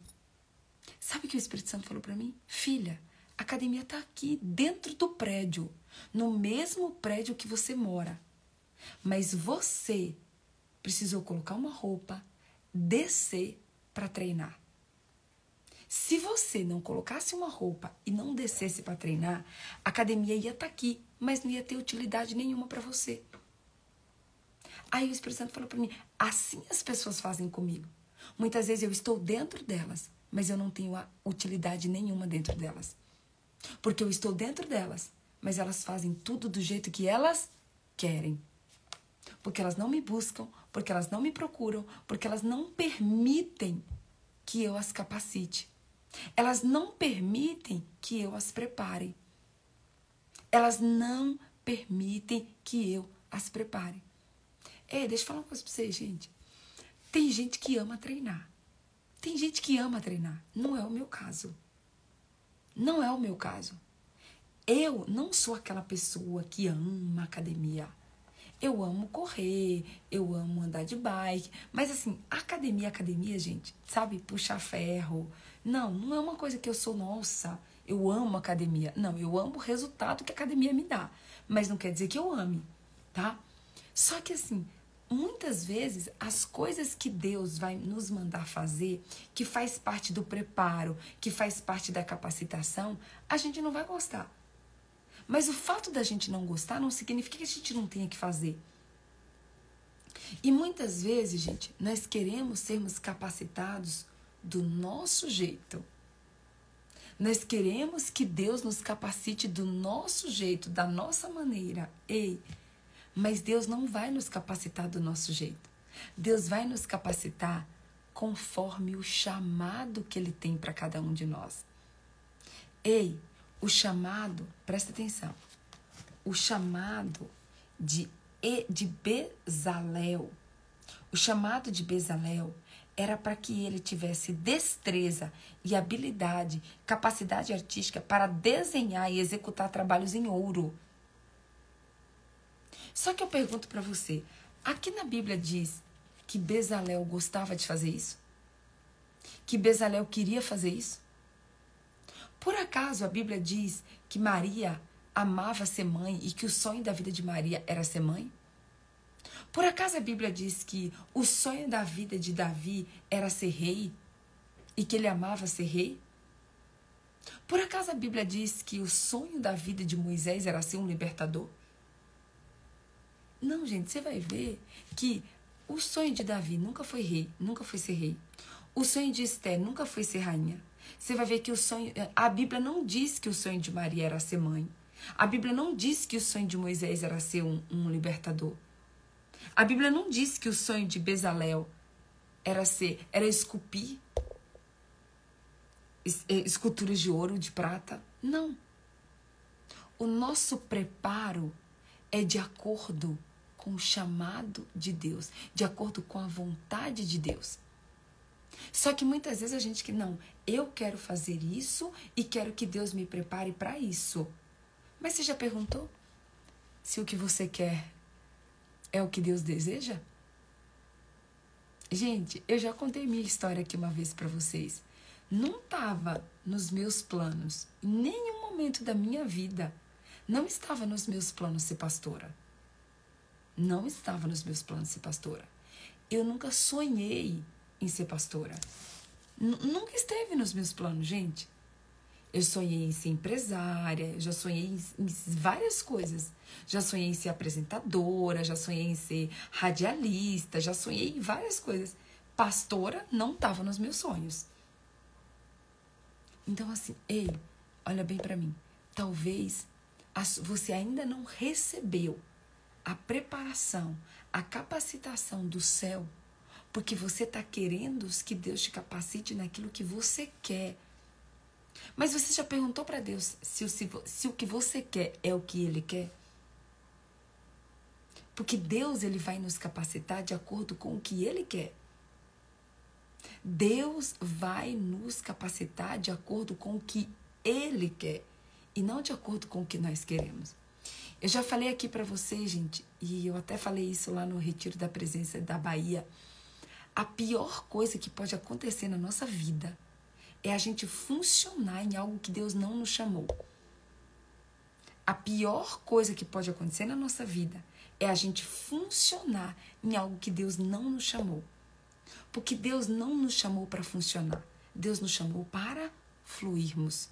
Sabe o que o Espírito Santo falou para mim? Filha, a academia está aqui, dentro do prédio, no mesmo prédio que você mora. Mas você precisou colocar uma roupa, descer para treinar. Se você não colocasse uma roupa e não descesse para treinar, a academia ia estar aqui, mas não ia ter utilidade nenhuma para você. Aí o Espírito Santo falou para mim, assim as pessoas fazem comigo. Muitas vezes eu estou dentro delas, mas eu não tenho a utilidade nenhuma dentro delas. Porque eu estou dentro delas, mas elas fazem tudo do jeito que elas querem. Porque elas não me buscam, porque elas não me procuram, porque elas não permitem que eu as capacite. Elas não permitem que eu as prepare. Elas não permitem que eu as prepare. Deixa eu falar uma coisa pra vocês, gente. Tem gente que ama treinar. Tem gente que ama treinar. Não é o meu caso. Não é o meu caso. Eu não sou aquela pessoa que ama academia. Eu amo correr, eu amo andar de bike. Mas assim, academia, gente, sabe? Puxar ferro. Não é uma coisa que eu sou, nossa, eu amo academia. Não, eu amo o resultado que a academia me dá. Mas não quer dizer que eu ame, tá? Só que assim, muitas vezes as coisas que Deus vai nos mandar fazer, que faz parte do preparo, que faz parte da capacitação, a gente não vai gostar. Mas o fato da gente não gostar não significa que a gente não tenha que fazer. E muitas vezes, gente, nós queremos sermos capacitados do nosso jeito. Nós queremos que Deus nos capacite do nosso jeito, da nossa maneira. Mas Deus não vai nos capacitar do nosso jeito. Deus vai nos capacitar conforme o chamado que Ele tem para cada um de nós. O chamado, presta atenção, o chamado de Bezalel, o chamado de Bezalel era para que ele tivesse destreza e habilidade, capacidade artística para desenhar e executar trabalhos em ouro. Só que eu pergunto para você, aqui na Bíblia diz que Bezalel gostava de fazer isso? Que Bezalel queria fazer isso? Por acaso a Bíblia diz que Maria amava ser mãe e que o sonho da vida de Maria era ser mãe? Por acaso a Bíblia diz que o sonho da vida de Davi era ser rei e que ele amava ser rei? Por acaso a Bíblia diz que o sonho da vida de Moisés era ser um libertador? Não, gente, você vai ver que o sonho de Davi nunca foi rei, nunca foi ser rei. O sonho de Esther nunca foi ser rainha. Você vai ver que a Bíblia não diz que o sonho de Maria era ser mãe. A Bíblia não diz que o sonho de Moisés era ser um libertador. A Bíblia não diz que o sonho de Bezalel era esculpir esculturas de ouro, de prata. Não. O nosso preparo é de acordo com o chamado de Deus, de acordo com a vontade de Deus. Só que muitas vezes a gente eu quero fazer isso e quero que Deus me prepare para isso. Mas você já perguntou se o que você quer é o que Deus deseja? Gente, eu já contei minha história aqui uma vez para vocês. Não estava nos meus planos, em nenhum momento da minha vida, não estava nos meus planos ser pastora. Não estava nos meus planos ser pastora. Eu nunca sonhei em ser pastora. Nunca esteve nos meus planos, gente. Eu sonhei em ser empresária, já sonhei em várias coisas. Já sonhei em ser apresentadora, já sonhei em ser radialista, já sonhei em várias coisas. Pastora não estava nos meus sonhos. Então assim, olha bem para mim. Talvez você ainda não recebeu a preparação, a capacitação do céu, porque você está querendo que Deus te capacite naquilo que você quer. Mas você já perguntou para Deus se o que você quer é o que Ele quer? Porque Deus, Ele vai nos capacitar de acordo com o que Ele quer. Deus vai nos capacitar de acordo com o que Ele quer e não de acordo com o que nós queremos. Eu já falei aqui para vocês, gente, e eu até falei isso lá no Retiro da Presença da Bahia. A pior coisa que pode acontecer na nossa vida é a gente funcionar em algo que Deus não nos chamou. A pior coisa que pode acontecer na nossa vida é a gente funcionar em algo que Deus não nos chamou. Porque Deus não nos chamou para funcionar. Deus nos chamou para fluirmos.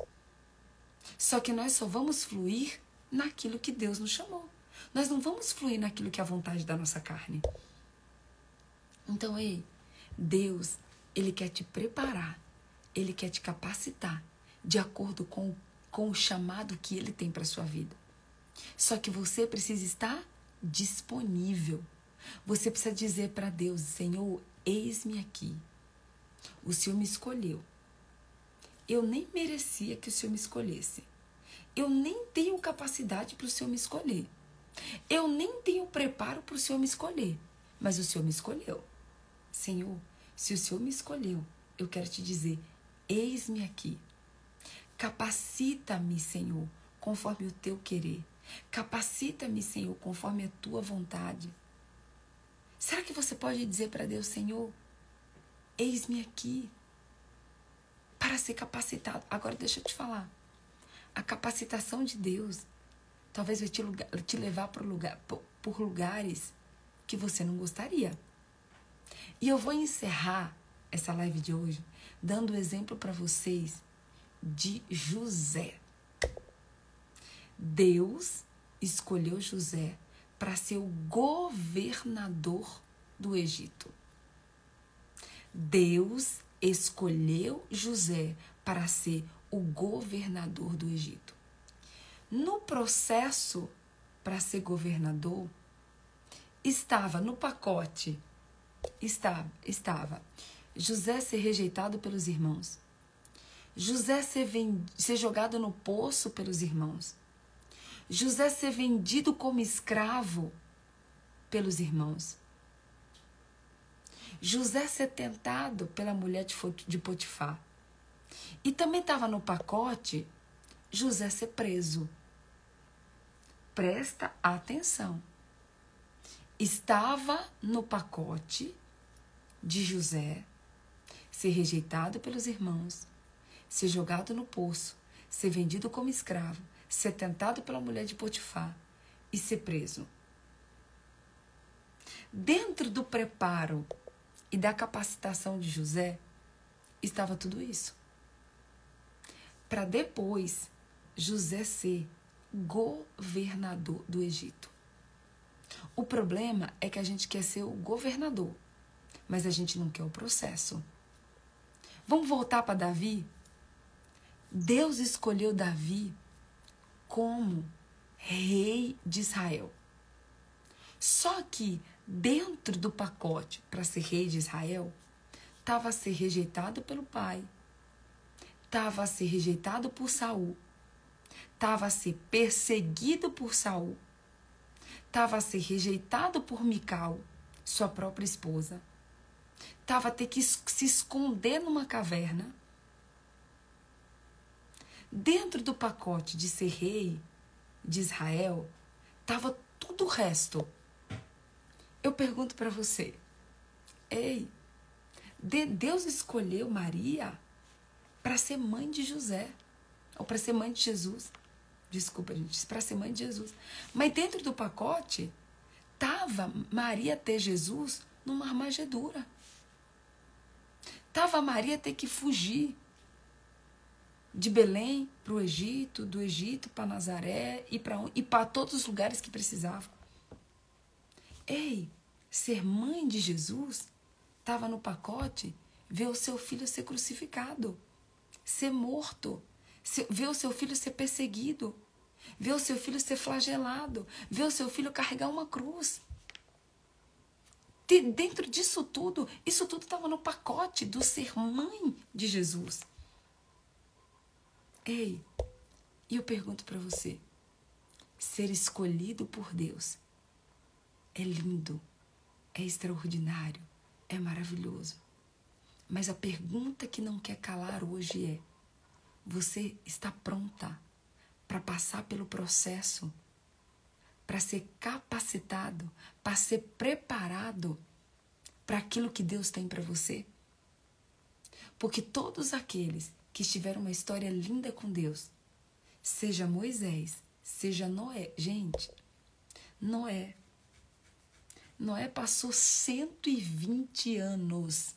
Só que nós só vamos fluir naquilo que Deus nos chamou. Nós não vamos fluir naquilo que é a vontade da nossa carne. Então, Deus, Ele quer te preparar, Ele quer te capacitar de acordo com o chamado que Ele tem para a sua vida. Só que você precisa estar disponível. Você precisa dizer para Deus, Senhor, eis-me aqui. O Senhor me escolheu. Eu nem merecia que o Senhor me escolhesse. Eu nem tenho capacidade para o Senhor me escolher. Eu nem tenho preparo para o Senhor me escolher. Mas o Senhor me escolheu. Senhor, se o Senhor me escolheu, eu quero te dizer, eis-me aqui. Capacita-me, Senhor, conforme o teu querer. Capacita-me, Senhor, conforme a tua vontade. Será que você pode dizer para Deus, Senhor, eis-me aqui, para ser capacitado? Agora deixa eu te falar. A capacitação de Deus talvez vai te levar por lugares que você não gostaria. E eu vou encerrar essa live de hoje dando exemplo para vocês de José. Deus escolheu José para ser o governador do Egito. Deus escolheu José para ser o governador do Egito. No processo para ser governador, estava no pacote, estava José ser rejeitado pelos irmãos, José ser jogado no poço pelos irmãos, José ser vendido como escravo pelos irmãos, José ser tentado pela mulher de Potifar. E também estava no pacote José ser preso. Presta atenção. Estava no pacote de José ser rejeitado pelos irmãos, ser jogado no poço, ser vendido como escravo, ser tentado pela mulher de Potifar e ser preso. Dentro do preparo e da capacitação de José, estava tudo isso. Para depois, José ser governador do Egito. O problema é que a gente quer ser o governador, mas a gente não quer o processo. Vamos voltar para Davi? Deus escolheu Davi como rei de Israel. Só que dentro do pacote para ser rei de Israel, estava a ser rejeitado pelo pai, estava a ser rejeitado por Saul, estava a ser perseguido por Saul, estava a ser rejeitado por Mical, sua própria esposa, estava a ter que se esconder numa caverna. Dentro do pacote de ser rei de Israel, estava tudo o resto. Eu pergunto para você, Deus escolheu Maria para ser mãe de José, ou para ser mãe de Jesus. Desculpa, gente, para ser mãe de Jesus. Mas dentro do pacote, estava Maria ter Jesus numa armagedura. Estava Maria ter que fugir de Belém para o Egito, do Egito para Nazaré e para todos os lugares que precisavam. Ser mãe de Jesus estava no pacote ver o seu filho ser crucificado, ser morto, ver o seu filho ser perseguido, ver o seu filho ser flagelado, ver o seu filho carregar uma cruz. Dentro disso tudo, isso tudo estava no pacote do ser mãe de Jesus. E eu pergunto para você, ser escolhido por Deus é lindo, é extraordinário, é maravilhoso. Mas a pergunta que não quer calar hoje é, você está pronta para passar pelo processo, para ser capacitado, para ser preparado para aquilo que Deus tem para você? Porque todos aqueles que tiveram uma história linda com Deus, seja Moisés, seja Noé, gente, Noé passou 120 anos.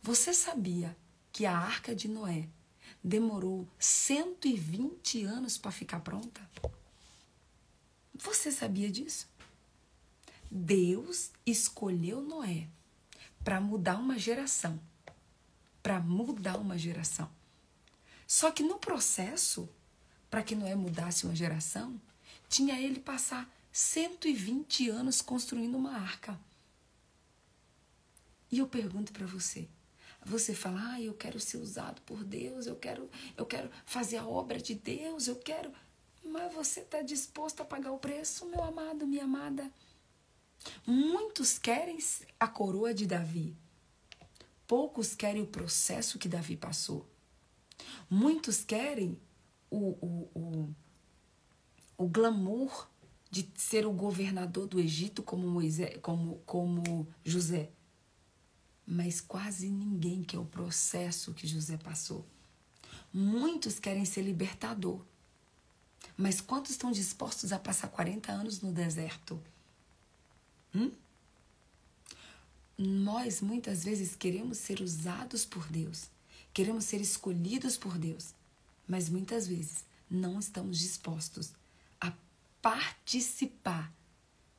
Você sabia que a arca de Noé demorou 120 anos para ficar pronta? Você sabia disso? Deus escolheu Noé para mudar uma geração. Para mudar uma geração. Só que no processo, para que Noé mudasse uma geração, tinha ele passar 120 anos construindo uma arca. E eu pergunto para você. Você fala, eu quero ser usado por Deus, eu quero fazer a obra de Deus, eu quero... Mas você está disposto a pagar o preço, meu amado, minha amada? Muitos querem a coroa de Davi. Poucos querem o processo que Davi passou. Muitos querem o glamour de ser o governador do Egito como Moisés, como José. Mas quase ninguém quer o processo que José passou. Muitos querem ser libertador. Mas quantos estão dispostos a passar 40 anos no deserto? Nós, muitas vezes, queremos ser usados por Deus. Queremos ser escolhidos por Deus. Mas, muitas vezes, não estamos dispostos a participar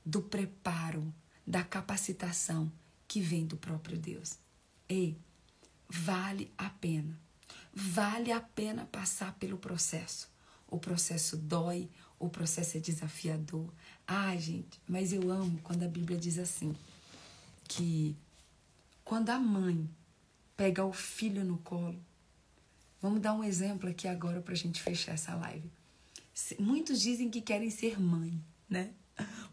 do preparo, da capacitação que vem do próprio Deus. Ei, vale a pena. Vale a pena passar pelo processo. O processo dói, o processo é desafiador. Gente, mas eu amo quando a Bíblia diz assim, que quando a mãe pega o filho no colo, vamos dar um exemplo aqui agora para a gente fechar essa live. Muitos dizem que querem ser mãe, né?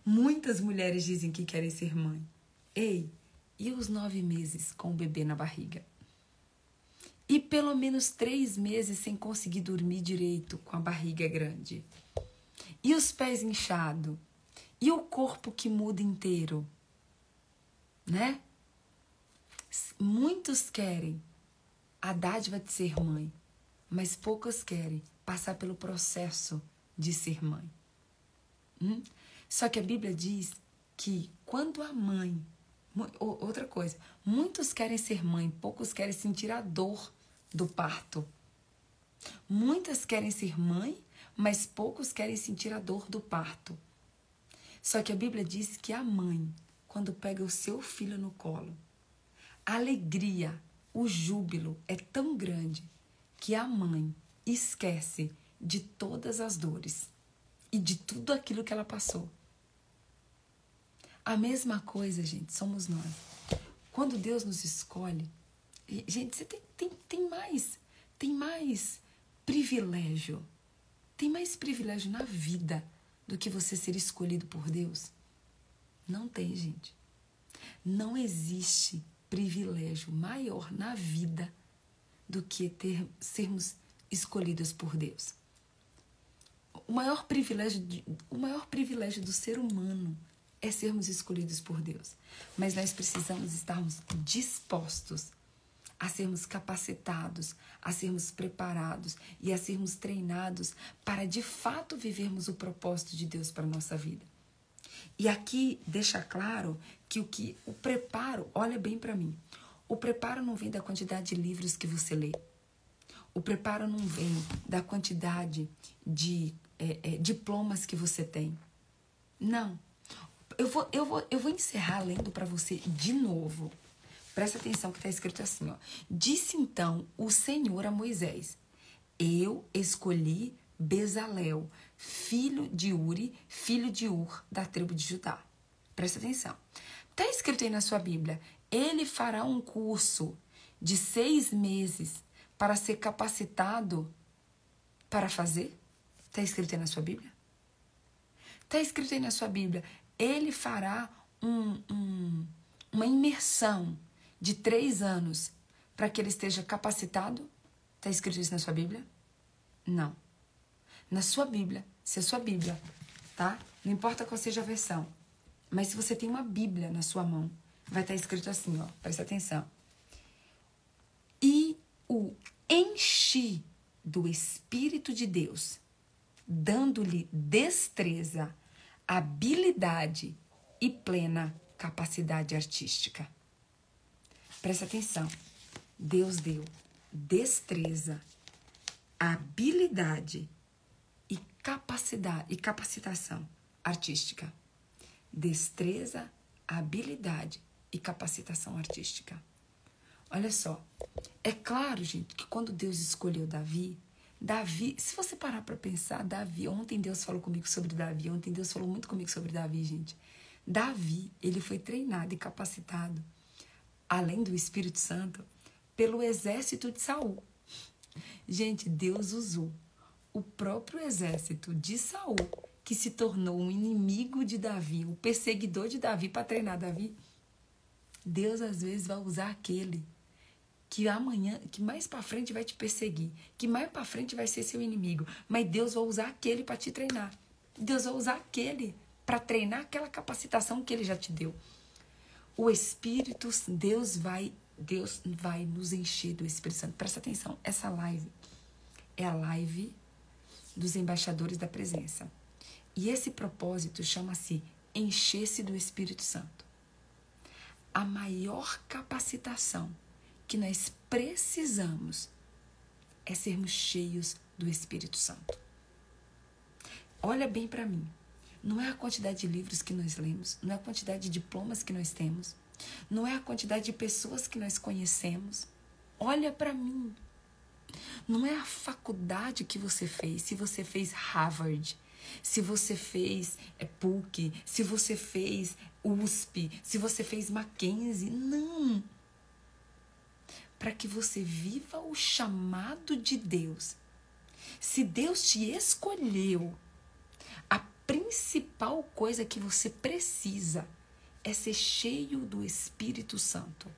Muitas mulheres dizem que querem ser mãe. Ei, e os 9 meses com o bebê na barriga? E pelo menos 3 meses sem conseguir dormir direito com a barriga grande? E os pés inchados? E o corpo que muda inteiro? Né? Muitos querem a dádiva de ser mãe, mas poucos querem passar pelo processo de ser mãe. Só que a Bíblia diz que quando a mãe... Outra coisa, muitos querem ser mãe, poucos querem sentir a dor do parto. Muitas querem ser mãe, mas poucos querem sentir a dor do parto. Só que a Bíblia diz que a mãe, quando pega o seu filho no colo, a alegria, o júbilo é tão grande que a mãe esquece de todas as dores e de tudo aquilo que ela passou. A mesma coisa, gente, somos nós. Quando Deus nos escolhe, gente, você tem mais privilégio. Tem mais privilégio na vida do que você ser escolhido por Deus? Não tem, gente. Não existe privilégio maior na vida do que sermos escolhidos por Deus. O maior privilégio do ser humano é sermos escolhidos por Deus. Mas nós precisamos estarmos dispostos a sermos capacitados, a sermos preparados e a sermos treinados para de fato vivermos o propósito de Deus para a nossa vida. E aqui deixa claro que o preparo, olha bem para mim, o preparo não vem da quantidade de livros que você lê. O preparo não vem da quantidade de diplomas que você tem. Não. Eu vou encerrar lendo para você de novo. Presta atenção que está escrito assim, ó. Disse então o Senhor a Moisés: eu escolhi Bezalel, filho de Uri, filho de Ur, da tribo de Judá. Presta atenção. Está escrito aí na sua Bíblia: ele fará um curso de 6 meses para ser capacitado para fazer? Está escrito aí na sua Bíblia? Está escrito aí na sua Bíblia: ele fará uma imersão de 3 anos para que ele esteja capacitado? Está escrito isso na sua Bíblia? Não. Na sua Bíblia, se é sua Bíblia, tá? Não importa qual seja a versão, mas se você tem uma Bíblia na sua mão, vai estar escrito assim, ó, presta atenção. E o enchi do Espírito de Deus, dando-lhe destreza, habilidade e plena capacidade artística. Presta atenção. Deus deu destreza, habilidade e capacitação artística. Destreza, habilidade e capacitação artística. Olha só, é claro, gente, que quando Deus escolheu Davi, se você parar para pensar, ontem Deus falou comigo sobre Davi, ontem Deus falou muito comigo sobre Davi, gente. Davi, ele foi treinado e capacitado, além do Espírito Santo, pelo exército de Saul. Gente, Deus usou o próprio exército de Saul, que se tornou um inimigo de Davi, o perseguidor de Davi, para treinar Davi. Deus, às vezes, vai usar aquele que amanhã, que mais para frente vai te perseguir, que mais para frente vai ser seu inimigo, mas Deus vai usar aquele para te treinar. Deus vai usar aquele para treinar aquela capacitação que ele já te deu. O Espírito, Deus vai nos encher do Espírito Santo. Presta atenção, essa live é a live dos embaixadores da presença. E esse propósito chama-se encher-se do Espírito Santo. A maior capacitação que nós precisamos é sermos cheios do Espírito Santo. Olha bem para mim. Não é a quantidade de livros que nós lemos, não é a quantidade de diplomas que nós temos, não é a quantidade de pessoas que nós conhecemos. Olha para mim. Não é a faculdade que você fez, se você fez Harvard, se você fez PUC, se você fez USP, se você fez Mackenzie. Não. Para que você viva o chamado de Deus. Se Deus te escolheu, a principal coisa que você precisa é ser cheio do Espírito Santo.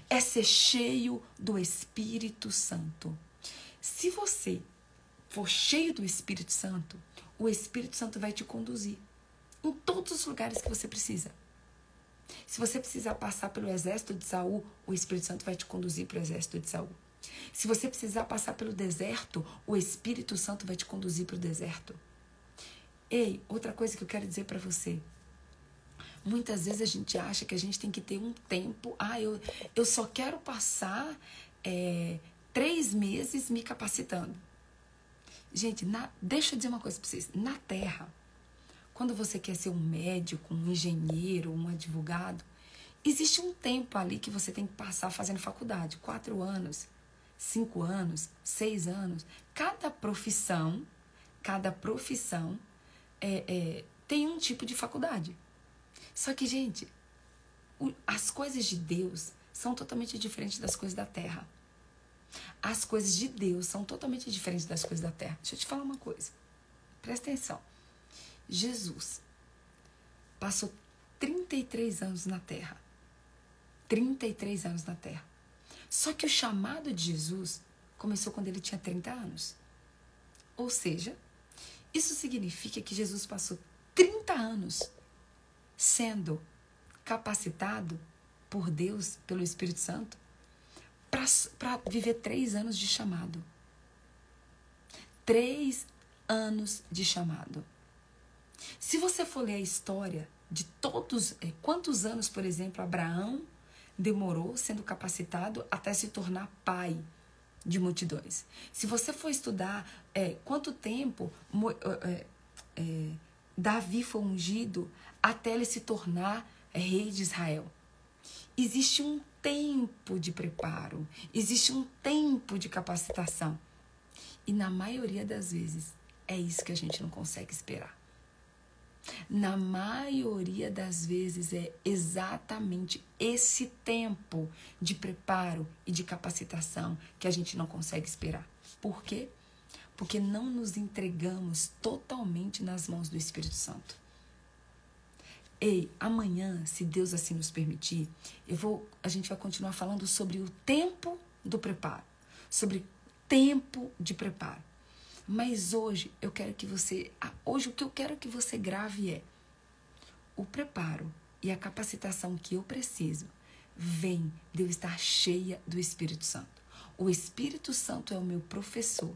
É ser cheio do Espírito Santo. Se você for cheio do Espírito Santo, o Espírito Santo vai te conduzir em todos os lugares que você precisa. Se você precisar passar pelo exército de Saul, o Espírito Santo vai te conduzir para o exército de Saul. Se você precisar passar pelo deserto, o Espírito Santo vai te conduzir para o deserto. Ei, outra coisa que eu quero dizer para você. Muitas vezes a gente acha que a gente tem que ter um tempo. Eu só quero passar 3 meses me capacitando. Gente, deixa eu dizer uma coisa para vocês. Na Terra, quando você quer ser um médico, um engenheiro, um advogado, existe um tempo ali que você tem que passar fazendo faculdade. 4 anos, 5 anos, 6 anos. Cada profissão tem um tipo de faculdade. Só que, gente, as coisas de Deus são totalmente diferentes das coisas da Terra. As coisas de Deus são totalmente diferentes das coisas da Terra. Deixa eu te falar uma coisa. Presta atenção. Jesus passou 33 anos na Terra. 33 anos na Terra. Só que o chamado de Jesus começou quando ele tinha 30 anos. Ou seja, isso significa que Jesus passou 30 anos sendo capacitado por Deus, pelo Espírito Santo, para viver 3 anos de chamado. 3 anos de chamado. Se você for ler a história de todos, quantos anos, por exemplo, Abraão demorou sendo capacitado até se tornar pai de multidões. Se você for estudar quanto tempo Davi foi ungido até ele se tornar rei de Israel. Existe um tempo de preparo, existe um tempo de capacitação. E na maioria das vezes, é isso que a gente não consegue esperar. Na maioria das vezes é exatamente esse tempo de preparo e de capacitação que a gente não consegue esperar. Por quê? Porque não nos entregamos totalmente nas mãos do Espírito Santo. Ei, amanhã, se Deus assim nos permitir, a gente vai continuar falando sobre o tempo do preparo, sobre tempo de preparo. Mas hoje o que eu quero que você grave é: o preparo E a capacitação que eu preciso vem de eu estar cheia do Espírito Santo. O Espírito Santo é o meu professor.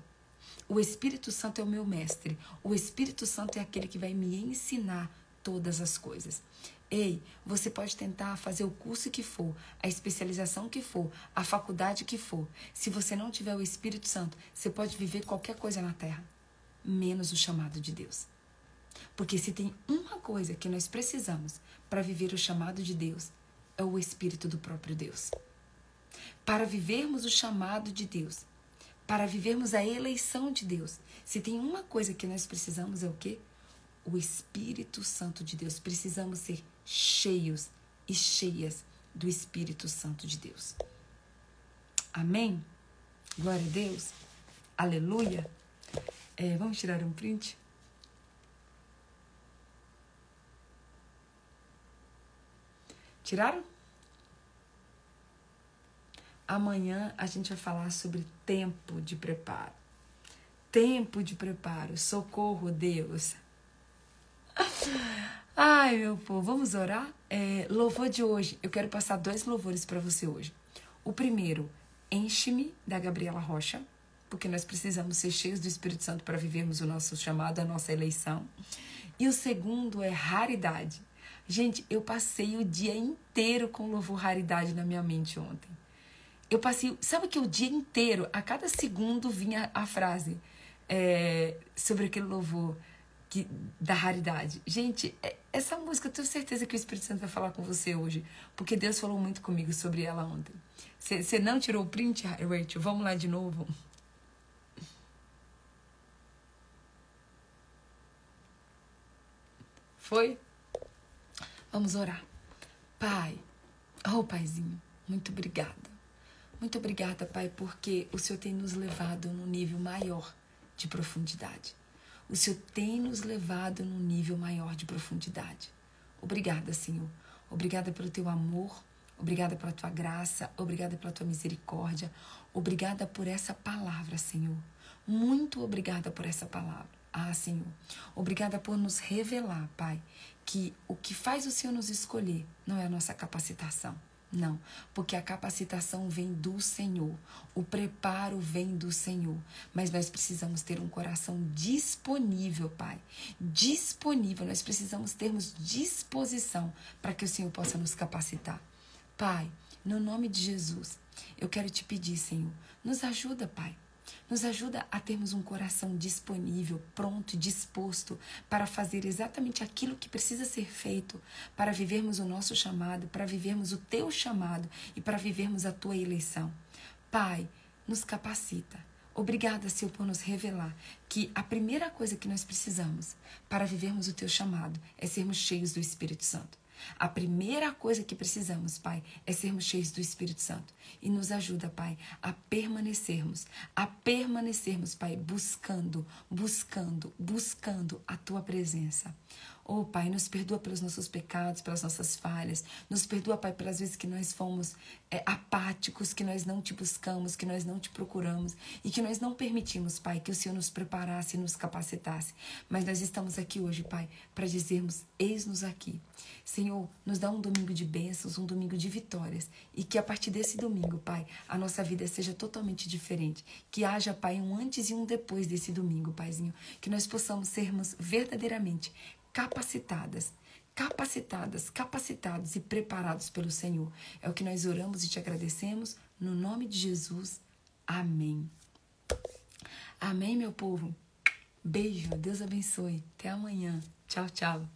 O Espírito Santo é o meu mestre. O Espírito Santo é aquele que vai me ensinar todas as coisas. Ei, você pode tentar fazer o curso que for, a especialização que for, a faculdade que for. Se você não tiver o Espírito Santo, você pode viver qualquer coisa na terra, menos o chamado de Deus. Porque se tem uma coisa que nós precisamos para viver o chamado de Deus, é o Espírito do próprio Deus. Para vivermos o chamado de Deus, para vivermos a eleição de Deus, se tem uma coisa que nós precisamos é o quê? O Espírito Santo de Deus. Precisamos ser cheios e cheias do Espírito Santo de Deus. Amém? Glória a Deus. Aleluia. Vamos tirar um print? Tiraram? Amanhã a gente vai falar sobre tempo de preparo. Tempo de preparo. Socorro, Deus. Ai, meu povo, vamos orar? Louvor de hoje. Eu quero passar 2 louvores para você hoje. O primeiro, Enche-me, da Gabriela Rocha, porque nós precisamos ser cheios do Espírito Santo para vivermos o nosso chamado, a nossa eleição. E o segundo é Raridade. Gente, eu passei o dia inteiro com louvor Raridade na minha mente ontem. Eu passei, sabe que o dia inteiro, a cada segundo vinha a frase sobre aquele louvor da raridade. Gente, essa música eu tenho certeza que o Espírito Santo vai falar com você hoje, porque Deus falou muito comigo sobre ela ontem. Você não tirou o print, Rachel? Vamos lá de novo. Foi? Vamos orar. Pai, Paizinho, muito obrigada. Muito obrigada, Pai, porque o Senhor tem nos levado num nível maior de profundidade. O Senhor tem nos levado num nível maior de profundidade. Obrigada, Senhor. Obrigada pelo teu amor. Obrigada pela tua graça. Obrigada pela tua misericórdia. Obrigada por essa palavra, Senhor. Muito obrigada por essa palavra. Senhor. Obrigada por nos revelar, Pai, que o que faz o Senhor nos escolher não é a nossa capacitação. Não, porque a capacitação vem do Senhor, o preparo vem do Senhor, mas nós precisamos ter um coração disponível, Pai, disponível, nós precisamos termos disposição para que o Senhor possa nos capacitar. Pai, no nome de Jesus, eu quero te pedir, Senhor, nos ajuda, Pai. Nos ajuda a termos um coração disponível, pronto e disposto para fazer exatamente aquilo que precisa ser feito para vivermos o nosso chamado, para vivermos o teu chamado e para vivermos a tua eleição. Pai, nos capacita. Obrigada, Senhor, por nos revelar que a primeira coisa que nós precisamos para vivermos o teu chamado é sermos cheios do Espírito Santo. A primeira coisa que precisamos, Pai, é sermos cheios do Espírito Santo. E nos ajuda, Pai, a permanecermos, Pai, buscando a Tua presença. Oh, Pai, nos perdoa pelos nossos pecados, pelas nossas falhas. Nos perdoa, Pai, pelas vezes que nós fomos apáticos, que nós não Te buscamos, que nós não Te procuramos e que nós não permitimos, Pai, que o Senhor nos preparasse e nos capacitasse. Mas nós estamos aqui hoje, Pai, para dizermos, eis-nos aqui. Senhor, nos dá um domingo de bênçãos, um domingo de vitórias e que a partir desse domingo, Pai, a nossa vida seja totalmente diferente. Que haja, Pai, um antes e um depois desse domingo, Paizinho. Que nós possamos sermos verdadeiramente capacitados e preparados pelo Senhor. É o que nós oramos e te agradecemos. No nome de Jesus. Amém. Amém, meu povo. Beijo. Deus abençoe. Até amanhã. Tchau, tchau.